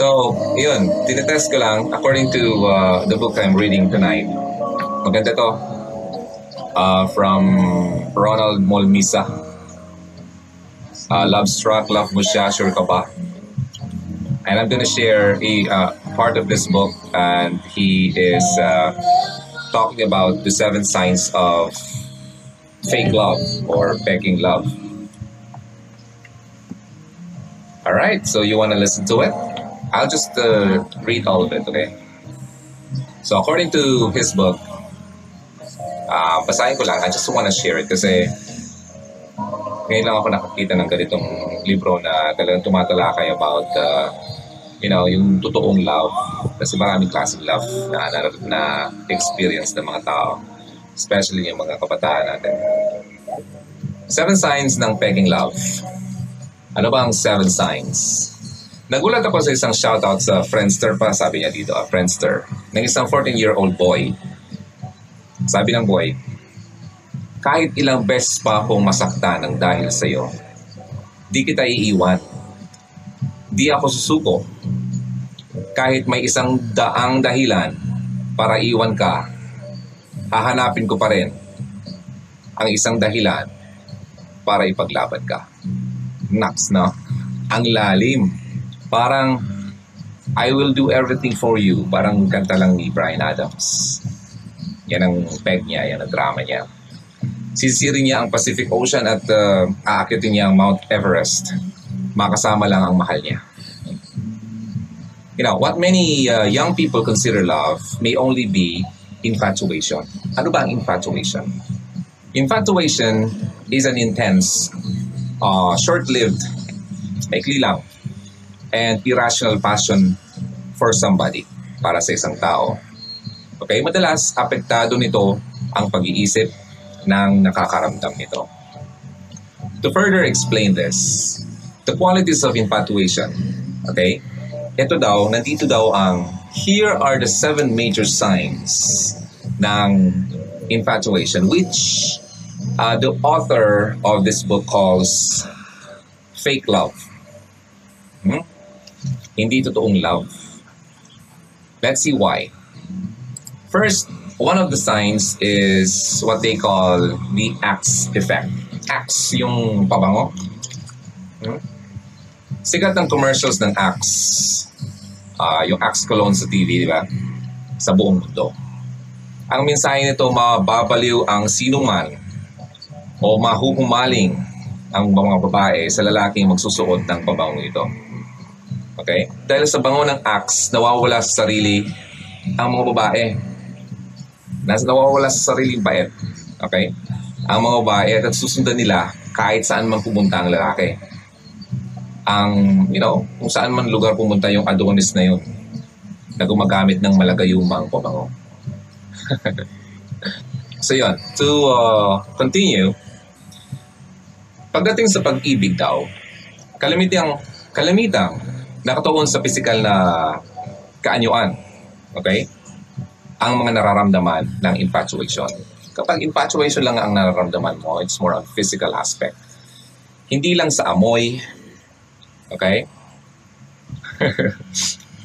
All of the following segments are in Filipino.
So, yun, tinetest ko lang according to the book I'm reading tonight. Maganda to. From Ronald Molmisa. Love Struck, Love Mo Siya, Sure Ka Ba? And I'm gonna share a part of this book, and he is talking about the 7 signs of fake love or faking love. Alright, so you wanna listen to it? I'll just read all of it, okay? So according to his book, basahin ko lang. I just wanna share it kasi ngayon lang ako nakakita ng ganitong libro na talagang tumatalakay about yung totoong love. Kasi maraming klaseng love na experience ng mga tao, especially yung mga kabataan natin. 7 signs ng peking love. Ano ba ang 7 signs? Nagulat ako sa isang shoutout sa Friendster pa, sabi niya dito, Friendster, ng isang 14-year-old boy. Sabi ng boy, kahit ilang beses pa akong masaktan ng dahil sa'yo, di kita iiwan. Di ako susuko. Kahit may isang daang dahilan para iwan ka, hahanapin ko pa rin ang isang dahilan para ipaglaban ka. Naks, no? Ang lalim. Parang, I will do everything for you. Parang kanta lang ni Bryan Adams. Yan ang peg niya, yan ang drama niya. Sisirin niya ang Pacific Ocean at aakitin niya ang Mount Everest. Makasama lang ang mahal niya. What many young people consider love may only be infatuation. Ano ba ang infatuation? Infatuation is an intense, short-lived, maikli lang, and irrational passion for somebody, para sa isang tao. Okay, madalas apektado nito ang pag-iisip ng nakakaramdam nito. To further explain this, the qualities of infatuation, okay? Nandito daw ang, here are the 7 major signs ng infatuation, which the author of this book calls fake love. Hindi totoong love. Let's see why. First, one of the signs is what they call the Axe effect. Axe, yung pabango. Sigat ng commercials ng Axe. Yung Axe cologne sa TV, di ba? Sa buong mundo. Ang mensahe nito, mababaliw ang sinuman o mahuhumaling ang mga babae sa lalaking magsusuot ng pabango ito. Okay? Dahil sa bango ng Axe, nawawala sa sarili ang mga babae. Nawawala sa sariling bait. Okay? Ang mga babae at susundan nila kahit saan man pumunta ang lalaki. Kung saan man lugar pumunta yung Adonis na yun na gumagamit ng malagayumang pabango. So yun, to continue, pagdating sa pag-ibig daw, kalamitang nakatuon sa pisikal na kaanyuan, okay? Ang mga nararamdaman ng infatuation. Kapag infatuation lang ang nararamdaman mo, it's more on physical aspect. Hindi lang sa amoy, okay?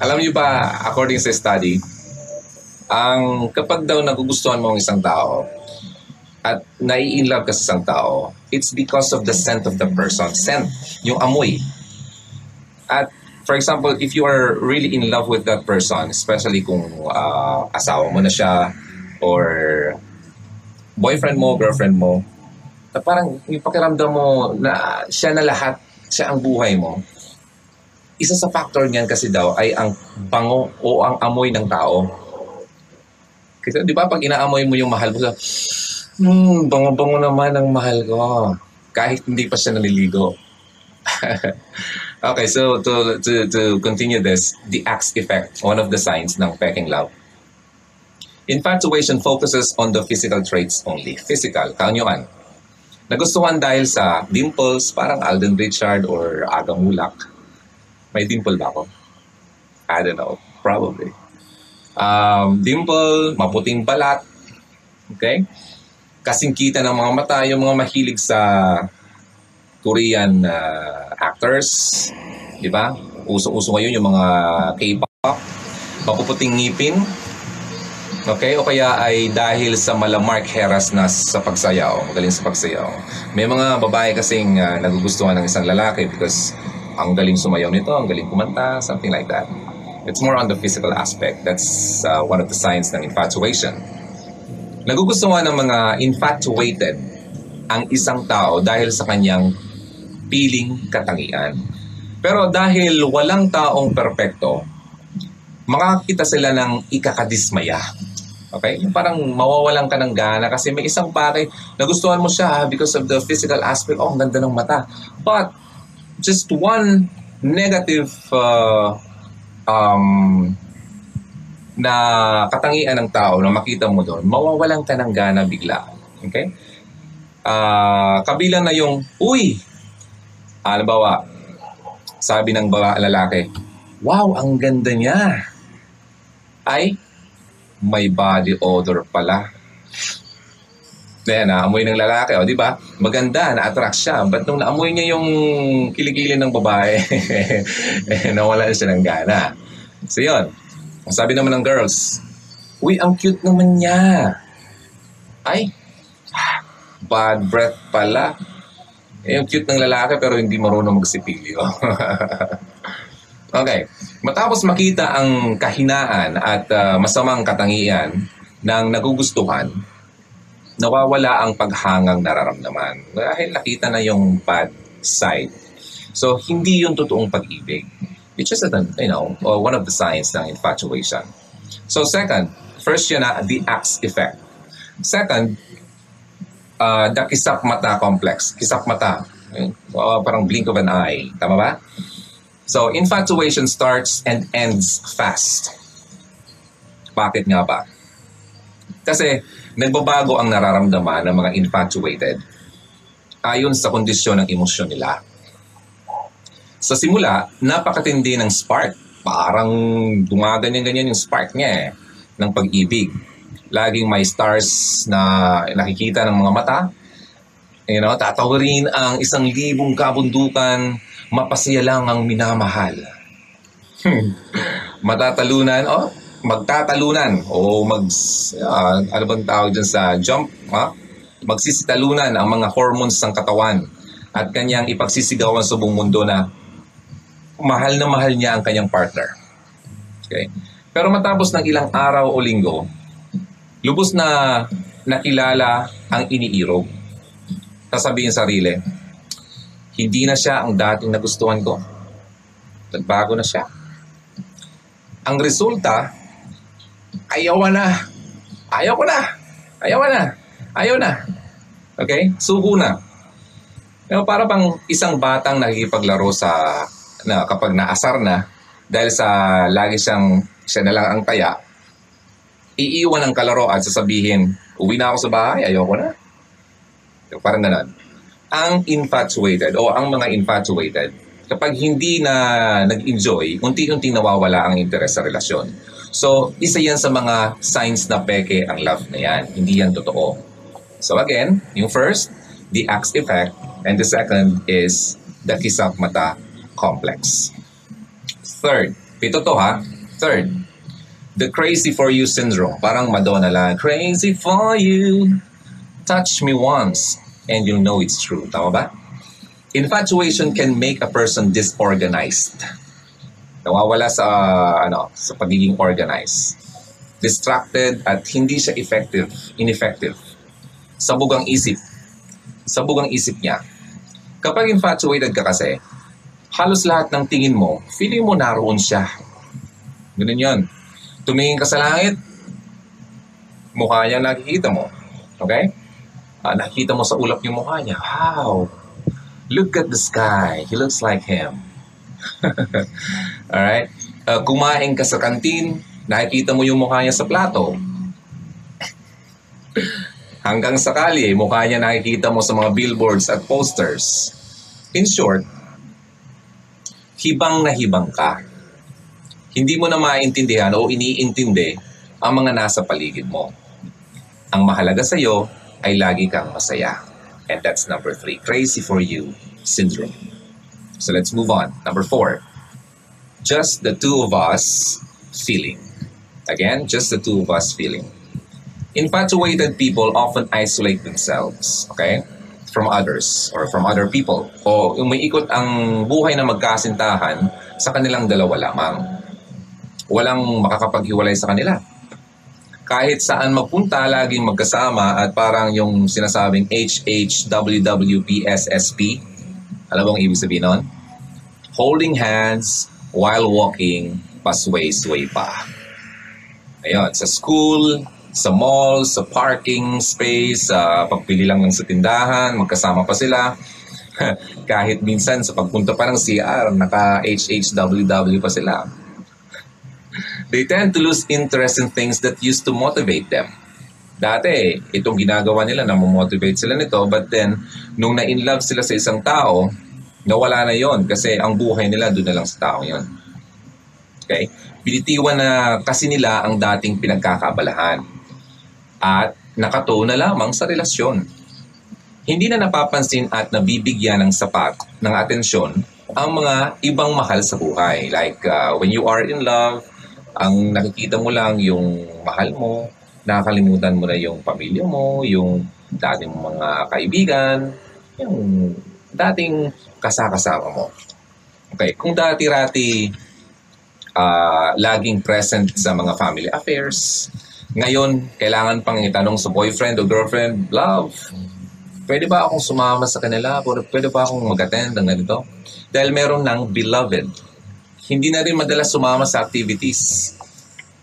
Alam niyo ba, according sa study, kapag daw nagugustuhan mo ang isang tao at nai-inlove ka sa isang tao, it's because of the scent of the person. Scent, yung amoy. At for example, if you are really in love with that person, especially kung asawa mo na siya or boyfriend mo, girlfriend mo, na parang yung pakiramdam mo na siya na lahat, siya ang buhay mo. Isa sa factor niyan kasi daw ay ang bango o ang amoy ng tao. Kasi di ba pag inaamoy mo yung mahal mo, bango-bango naman ang mahal ko. Kahit hindi pa siya naliligo. Okay, so to continue this, the Axe effect, one of the signs ng peking love. Infatuation focuses on the physical traits only. Physical, kaanyuan. Nagustuhan dahil sa dimples, parang Alden Richard or Aga Mulak. May dimple ba ako? I don't know, probably. Dimple, maputing balat, okay? Kasingkita ng mga mata, yung mga mahilig sa Korean actors, di ba? Uso-uso ngayon yung mga K-pop, mapuputing ngipin, okay? O kaya ay dahil sa malamark Herasnas sa pagsayaw, magaling sa pagsayaw. May mga babae kasing nagugustuhan ng isang lalaki because ang galing sumayaw nito, ang galing kumanta, something like that. It's more on the physical aspect. That's one of the signs ng infatuation. Nagugustuhan ng mga infatuated ang isang tao dahil sa kanyang piling katangian. Pero dahil walang taong perpekto, makakita sila ng ikakadismaya. Okay? Parang mawawalan ka ng gana kasi may isang pare, nagustuhan mo siya because of the physical aspect. Oh, ang ganda ng mata. But just one negative na katangian ng tao na makita mo doon, mawawalan ka ng gana bigla. Okay? Kabilang na yung, uy! Halimbawa, sabi ng lalaki, wow, ang ganda niya. Ay, may body odor pala. Naamoy ng lalaki, o di ba? Maganda, na-attract siya. But nung naamoy niya yung kilikili ng babae, nawalan siya ng gana. So yun, sabi naman ng girls, uy, ang cute naman niya. Ay, bad breath pala. Yung cute ng lalaki pero hindi marunong magsipilyo. Okay. Matapos makita ang kahinaan at masamang katangian ng nagugustuhan, nawawala ang paghangang nararamdaman. Dahil nakita na yung bad side. So, hindi yung totoong pag-ibig. It's just one of the signs ng infatuation. So, second, first yun na, the axe effect. Second, the kisap mata complex. Kisap mata. Parang blink of an eye. Tama ba? So, infatuation starts and ends fast. Bakit nga ba? Kasi nagbabago ang nararamdaman ng mga infatuated ayon sa kondisyon ng emosyon nila. Sa simula, napakatindi ng spark. Parang gumaganyan-ganyan yung spark niya ng pag-ibig. Laging may stars na nakikita ng mga mata. Tatawarin ang 1,000 kabundukan, mapasaya lang ang minamahal. Magtatalunan o ano bang tawag dyan sa jump, magsisitalunan ang mga hormones ng katawan at kanyang ipagsisigawan sa buong mundo na mahal na mahal niya ang kanyang partner. Okay? Pero matapos ng ilang araw o linggo, lubos na nakilala ang iniirog. Sasabihin sarili, hindi na siya ang dating nagustuhan ko. Nagbago na siya. Ang resulta, ayaw na. Okay? Suko na. Pero para bang isang batang nakikipaglaro kapag naasar na, dahil sa lagi siya na lang ang taya, iiwan ang kalaro at sasabihin, uwi na ako sa bahay, ayoko na. Parang ganon. Ang infatuated o ang mga infatuated, kapag hindi na nag-enjoy, unti-unting nawawala ang interes sa relasyon. So, isa yan sa mga signs na peke ang love na yan. Hindi yan totoo. So again, yung first, the axe effect, and the second is the kisap mata complex. Third, pito to ha. Third, the crazy for you syndrome. Parang Madonna lang. Crazy for you. Touch me once and you'll know it's true. Tama ba? Infatuation can make a person disorganized. Nawawala sa pagiging organized. Distracted at hindi siya ineffective. Sabog ang isip. Sabog ang isip niya. Kapag infatuated ka kasi, halos lahat ng tingin mo, feeling mo naroon siya. Ganun yun. Tumingin ka sa langit, mukha niya nakikita mo. Okay? Nakikita mo sa ulap yung mukha niya. Wow! Look at the sky. He looks like him. Alright? Kumain ka sa kantin, nakikita mo yung mukha niya sa plato. Hanggang sakali, mukha niya nakikita mo sa mga billboards at posters. In short, hibang na hibang ka. Hindi mo na maintindihan o iniintindi ang mga nasa paligid mo. Ang mahalaga sa iyo ay lagi kang masaya. And that's number 3, crazy for you syndrome. So let's move on. Number 4, just the two of us feeling. Again, just the two of us feeling. Infatuated people often isolate themselves, okay, from others or from other people. O umiikot ang buhay na magkasintahan sa kanilang dalawa lamang. Walang makakapaghiwalay sa kanila. Kahit saan magpunta, laging magkasama at parang yung sinasabing HHWWPSSP. Alam mo ang ibig sabihin nun? Holding hands while walking, pasway-sway pa. Ayun, sa school, sa mall, sa parking space, sa pagpili lang ng sa tindahan, magkasama pa sila. Kahit minsan sa pagpunta pa ng CR, naka-HHWW pa sila. They tend to lose interest in things that used to motivate them. Dati, itong ginagawa nila na motivate sila nito, but then, nung na-in-love sila sa isang tao, nawala na yon kasi ang buhay nila doon na lang sa tao yon. Okay? Binitiwan na kasi nila ang dating pinagkakabalahan at nakatuon na lamang sa relasyon. Hindi na napapansin at nabibigyan ng sapat ng atensyon ang mga ibang mahal sa buhay. Like when you are in love, ang nakikita mo lang yung mahal mo, nakakalimutan mo na yung pamilya mo, yung dating mga kaibigan, yung dating kasama mo. Okay, kung dati-rati laging present sa mga family affairs, ngayon, kailangan pang itanong sa boyfriend o girlfriend, love, pwede ba akong sumama sa kanila? Pwede ba akong mag-attend ng ganito? Dahil meron ng beloved. Hindi na rin madalas sumama sa activities,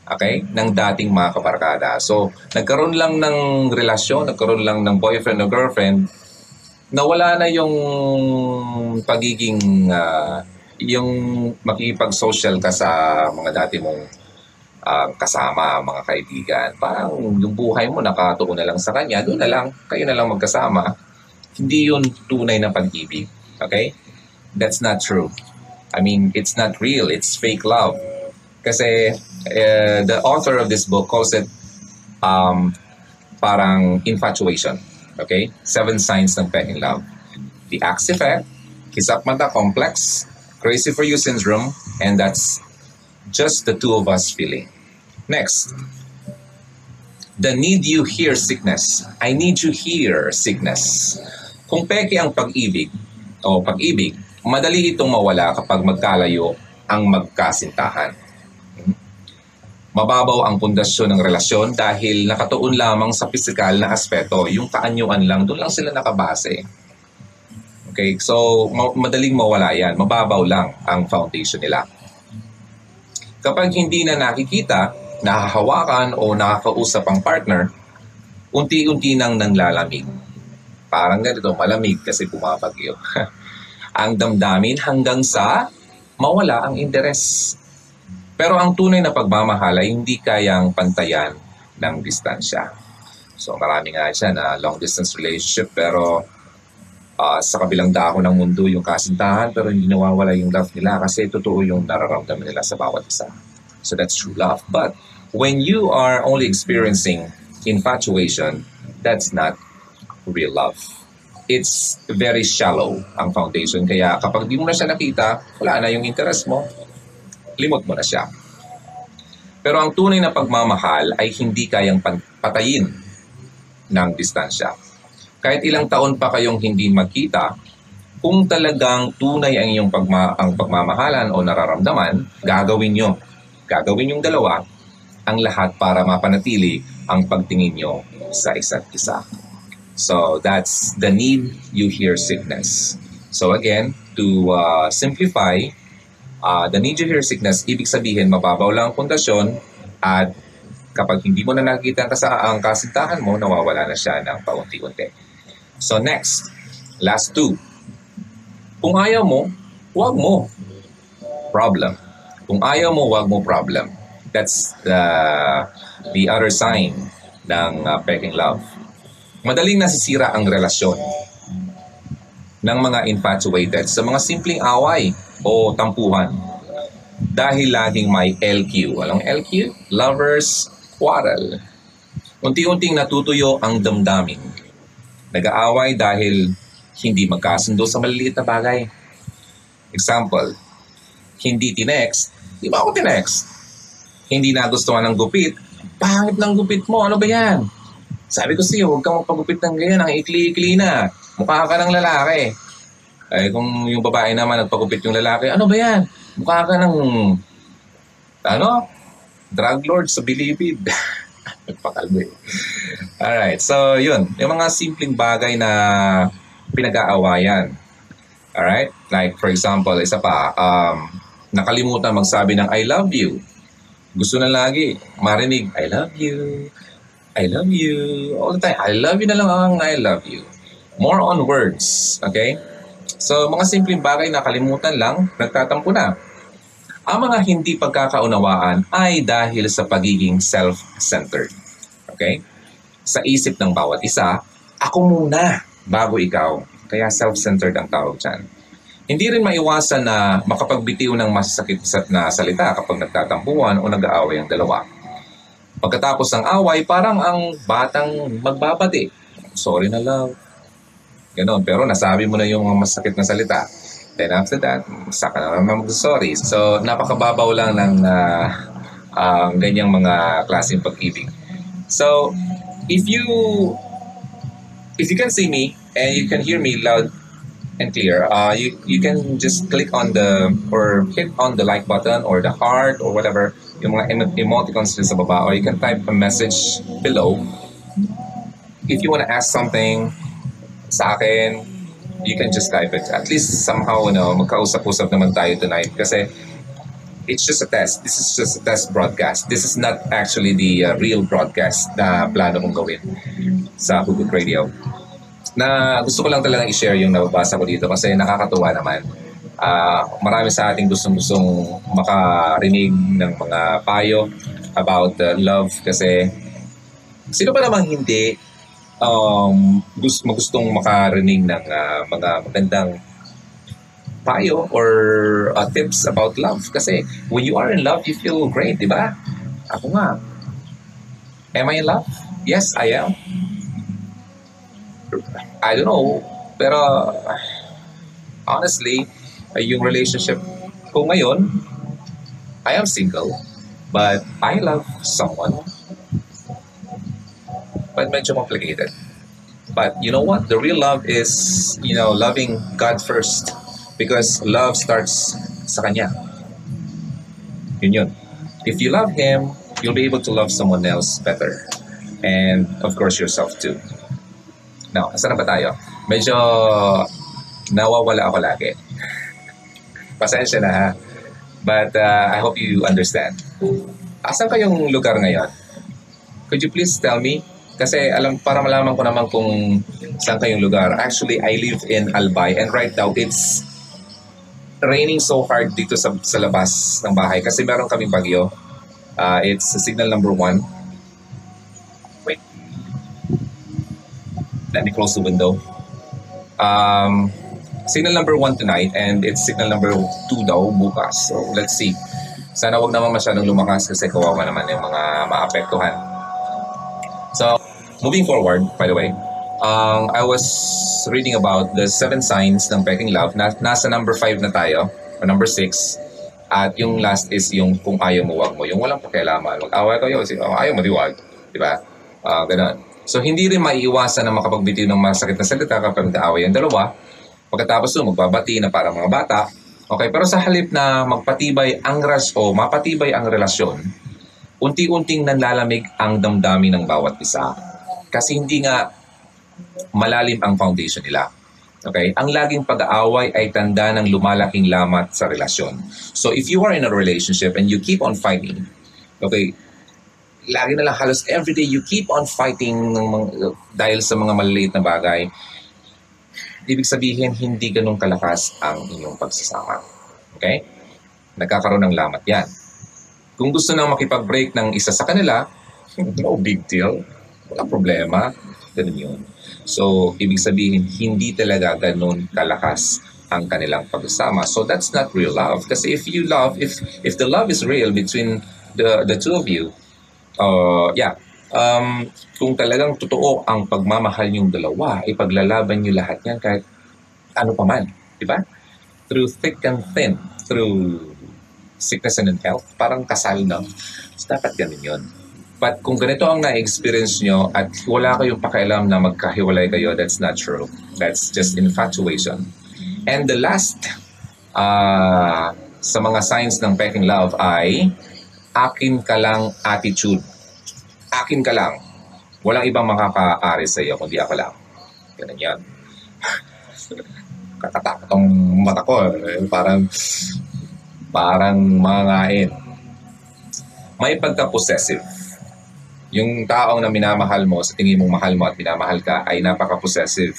okay, ng dating mga kabarkada. So, nagkaroon lang ng relasyon, nagkaroon lang ng boyfriend o girlfriend, nawala na yung pagiging, yung makipag-social ka sa mga dati mong kasama, mga kaibigan. Parang yung buhay mo nakatuon na lang sa kanya, doon na lang, kayo na lang magkasama. Hindi yun tunay na pag-ibig. Okay? That's not true. I mean, it's not real. It's fake love. Kasi the author of this book calls it parang infatuation. Okay? 7 signs ng peking love. The Axe effect, Kisap Mata complex, Crazy for You syndrome, and that's just the two of us feeling. Next, the need you hear sickness. I need you hear sickness. Kung peke ang pag-ibig o pag-ibig, madali itong mawala kapag magkalayo ang magkasintahan. Mababaw ang pundasyon ng relasyon dahil nakatuon lamang sa pisikal na aspeto. Yung kaanyuan lang, doon lang sila nakabase. Okay, so madaling mawala yan. Mababaw lang ang foundation nila. Kapag hindi na nakikita, nahahawakan o nakakausap ang partner, unti-unti nang nanlalamig. Parang ganito, malamig kasi pumapagyo. Ang damdamin hanggang sa mawala ang interes. Pero ang tunay na pagmamahal ay hindi kayang pantayan ng distansya. So marami nga siya na long distance relationship pero sa kabilang dako ng mundo yung kasintahan pero hindi nawawala yung love nila kasi totoo yung nararamdaman nila sa bawat isa. So that's true love. But when you are only experiencing infatuation, that's not real love. It's very shallow ang foundation. Kaya kapag di mo na siya nakita, wala na yung interest mo, limot mo na siya. Pero ang tunay na pagmamahal ay hindi kayang patayin ng distansya. Kahit ilang taon pa kayong hindi magkita, kung talagang tunay ang iyong pagmamahalan o nararamdaman, gagawin yung dalawa ang lahat para mapanatili ang pagtingin nyo sa isa't isa. So that's the need you hear sickness. So again, to simplify, the need you hear sickness, ibig sabihin mababaw lang ang pundasyon at kapag hindi mo na nakikita ang kasintahan mo, nawawala na siya ng paunti-unti. So next, last 2. Kung ayaw mo, huwag mo. Problem. Kung ayaw mo, huwag mo problem. That's the other sign ng peking love. Madaling nasisira ang relasyon ng mga infatuated sa mga simpleng away o tampuhan. Dahil laging may LQ. Alam LQ? Lovers quarrel. Unti-unting natutuyo ang damdamin. Nag-aaway dahil hindi magkasundo sa maliliit na bagay. Example, Hindi tinext, di ba ako tinext? Hindi nagustuhan ng gupit, pangit ng gupit mo, ano ba yan? Sabi ko sa'yo, huwag kang magpagupit ng ganyan, ang ikli-ikli na. Mukha ka ng lalaki. Ay kung yung babae naman nagpagupit yung lalaki, ano ba yan? Mukha ka ng, drug lord sa bilibid. Nagpakalbo eh. Alright, so yun. Yung mga simpleng bagay na pinag-aawayan. Alright? Like for example, isa pa, nakalimutan magsabi ng I love you. Gusto na lagi marinig, I love you. I love you. All the time, I love you na lang ang I love you. More on words. Okay? So, mga simpleng bagay na kalimutan lang, nagtatampo na. Ang mga hindi pagkakaunawaan ay dahil sa pagiging self-centered. Okay? Sa isip ng bawat isa, ako muna bago ikaw. Kaya self-centered ang tawag dyan. Hindi rin maiwasan na makapagbitiw ng masasakit na salita kapag nagtatampuan o nag-aaway ang dalawa. Pagkatapos ng away, parang ang batang magbabati. Sorry na love. Ganon. Pero nasabi mo na yung masakit na salita. Then after that, saka na naman mag-sorry. So, napakababaw lang ng ganyang mga klaseng pag-ibig. So, if you can see me and you can hear me loud and clear, you can just click on or hit on the like button or the heart or whatever, yung mga emoticons sa baba, or you can type a message below. If you want to ask something sa akin, you can just type it. At least somehow, magkausap-usap naman tayo tonight kasi it's just a test. This is just a test broadcast. This is not actually the real broadcast na plano kong gawin sa Hugot Radio. Na gusto ko lang talagang i-share yung nababasa ko dito kasi nakakatuwa naman. Marami sa ating gustong-gustong makarinig ng mga payo about love kasi sino ba namang hindi gustong makarinig ng mga magandang payo or tips about love kasi when you are in love, you feel great, di ba? Ako nga. Am I in love? Yes, I am. I don't know, pero honestly, yung relationship ko ngayon, I am single, but I love someone. But medyo complicated. But you know what? The real love is, loving God first. Because love starts sa Kanya. Yun. If you love Him, you'll be able to love someone else better. And of course, yourself too. Now, saan na ba tayo? Medyo nawawala ako lagi. Pasensya na ha. But I hope you understand. Asan kayong lugar ngayon? Could you please tell me? Kasi para malaman ko naman kung saan kayong lugar. Actually, I live in Albay and right now it's raining so hard dito sa labas ng bahay kasi meron kaming bagyo. It's signal number 1. Wait. Let me close the window. Signal number 1 tonight and it's signal number 2 daw bukas. So let's see. Sana wag naman masyadong lumakas kasi kawawa naman yung mga maapektuhan. So, moving forward, by the way, I was reading about the 7 signs ng peking love. Nasa number 5 na tayo, o number 6. At yung last is yung kung ayaw mo, wag mo. Yung walang pakialaman. Mag-away kayo, ayaw mo, diwag. Diba? Ganun. So, hindi rin maiiwasan na makapagbitiw ng masakit na salita kapag nag-aaway ang dalawa. Pagkatapos doon, magbabati na parang mga bata. Okay, pero sa halip na mapatibay ang relasyon, unti-unting nanlalamig ang damdamin ng bawat isa. Kasi hindi nga malalim ang foundation nila. Okay? Ang laging pag-aaway ay tanda ng lumalaking lamat sa relasyon. So if you are in a relationship and you keep on fighting, okay, lagi na lang halos everyday you keep on fighting dahil sa mga maliliit na bagay, ibig sabihin hindi ganun kalakas ang inyong pagsasama. Okay? Nagkakaroon ng lamat yan. Kung gusto nang makipag-break ng isa sa kanila, no big deal. Wala problema. Ganun yun. So, ibig sabihin, hindi talaga ganun kalakas ang kanilang pagsasama. So, that's not real love. Kasi if the love is real between the two of you, kung talagang totoo ang pagmamahal niyong dalawa, ipaglalaban niyo lahat yan kahit ano pa man. Diba? Through thick and thin, through sickness and health, parang kasal, no? So, dapat ganun yun. But kung ganito ang na-experience nyo at wala kayong pakialam na magkahiwalay kayo, that's not true. That's just infatuation. And the last sa mga signs ng peking love ay akin ka lang attitude. Akin ka lang. Walang ibang makakaari sa iyo kundi ako lang. Ganun yan. Kakatakot ang mata ko. Parang mangain. May pagka-possessive. Yung taong na minamahal mo, sa tingin mong mahal mo at minamahal ka, ay napaka-possessive.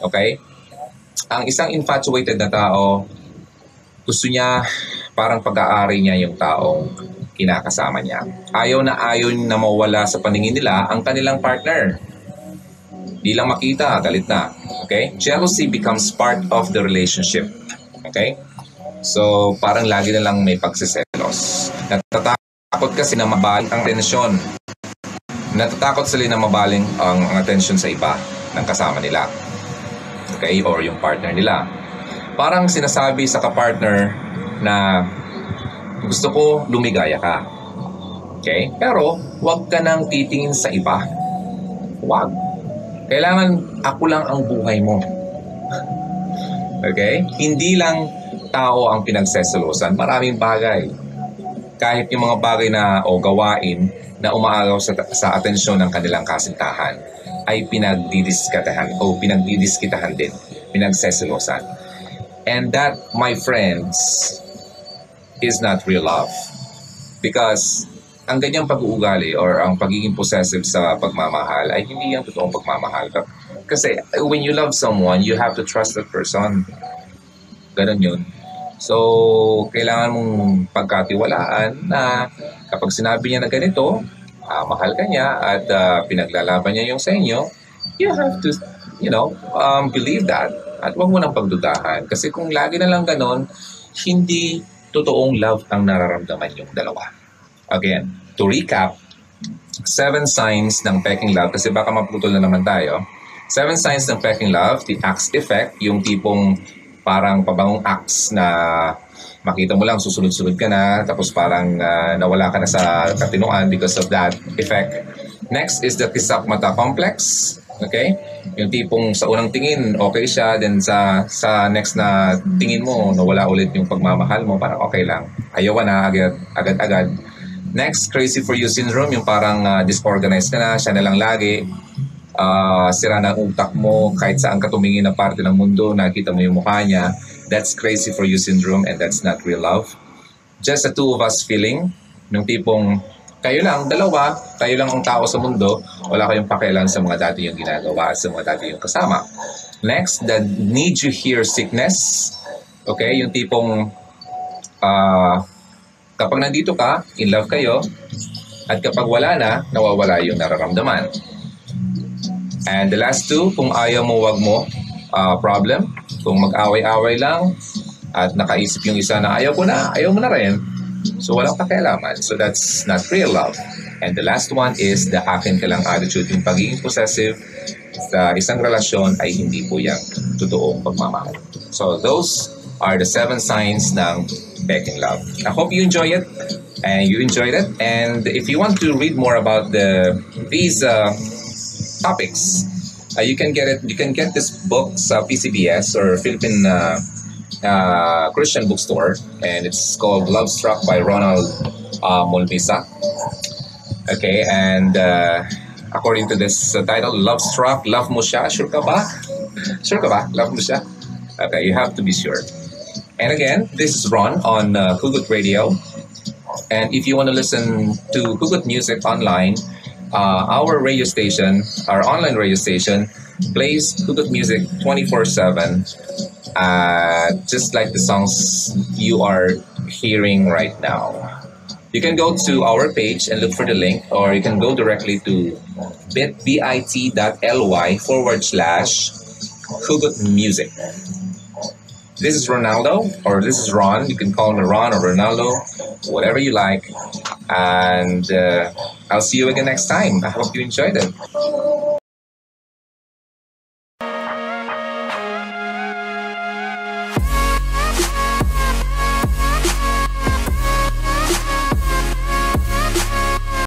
Okay? Ang isang infatuated na tao, gusto niya parang pag-aari niya yung taong kinakasama niya. Ayaw na mawala sa paningin nila ang kanilang partner. Di lang makita, galit na. Okay? Jealousy becomes part of the relationship. Okay? So, parang lagi na lang may pagsiselos. Natatakot kasi na mabaling ang tensyon. Natatakot sila na mabaling ang atensyon sa iba ng kasama nila. Okay? Or yung partner nila. Parang sinasabi sa kapartner na gusto ko lumigaya ka. Okay? Pero, huwag ka nang titingin sa iba. Huwag. Kailangan ako lang ang buhay mo. Okay? Hindi lang tao ang pinagseselosan. Maraming bagay. Kahit yung mga bagay na o gawain na umaagaw sa atensyon ng kanilang kasintahan ay pinagdidiskitahan din. Pinagseselosan. And that, my friends, is not real love. Because ang ganyang pag-uugali or ang pagiging possessive sa pagmamahal ay hindi yung totoong pagmamahal. Kasi when you love someone, you have to trust that person. Ganon yun. So, kailangan mong pagkatiwalaan na kapag sinabi niya na ganito, mahal ka niya at pinaglalaban niya yung sa inyo, you have to, believe that. At huwag mo nang pagdudahan. Kasi kung lagi na lang ganon, hindi totoong love ang nararamdaman yung dalawa. Again, to recap, 7 signs ng peking love, kasi baka maputol na naman tayo. 7 signs ng peking love, the axe effect, yung tipong parang pabangong axe na makita mo lang, susunod-sunod ka na, tapos parang nawala ka na sa katinuan because of that effect. Next is the kisak mata complex. Okay? Yung tipong sa unang tingin, okay siya, then sa next na tingin mo, nawala ulit yung pagmamahal mo, parang okay lang. Ayaw na, agad-agad. Next, crazy for you syndrome, yung parang disorganized ka na, siya na lang lagi. Sira na ang utak mo, kahit saan ka tumingin na parte ng mundo, nakita mo yung mukha niya. That's crazy for you syndrome and that's not real love. Just the two of us feeling, yung tipong kayo lang, dalawa, kayo lang ang tao sa mundo, wala kayong pakialam sa mga dati yung ginagawa at sa mga dati yung kasama. Next, the need you hear sickness. Okay, yung tipong kapag nandito ka, in love kayo, at kapag wala na, nawawala yung nararamdaman. And the last two, kung ayaw mo, wag mo, problem. Kung mag-away-away lang, at nakaisip yung isa na ayaw mo na rin, so walang pakialaman. So that's not real love. And the last one is the akin ka lang attitude. Yung pagiging possessive sa isang relasyon ay hindi po yung totoong pagmamahal. So those are the 7 signs ng peking love. I hope you enjoy it and you enjoyed it. And if you want to read more about these topics, you can get it. You can get this book sa PCBS or Philippine Christian bookstore, and it's called Love Struck by Ronald Molmisa. Okay, and according to this title, Love Struck, love mo siya, sure ka ba? Sure ka ba? Love mo siya? Okay, you have to be sure. And again, this is Ron on Hugot Radio, and if you want to listen to Hugot Music online, our radio station, our online radio station, plays Hugot Music 24/7. Just like the songs you are hearing right now. You can go to our page and look for the link, or you can go directly to bit.ly/Hugot Music. This is Ronaldo, or this is Ron. You can call me Ron or Ronaldo, whatever you like. And I'll see you again next time. I hope you enjoyed it.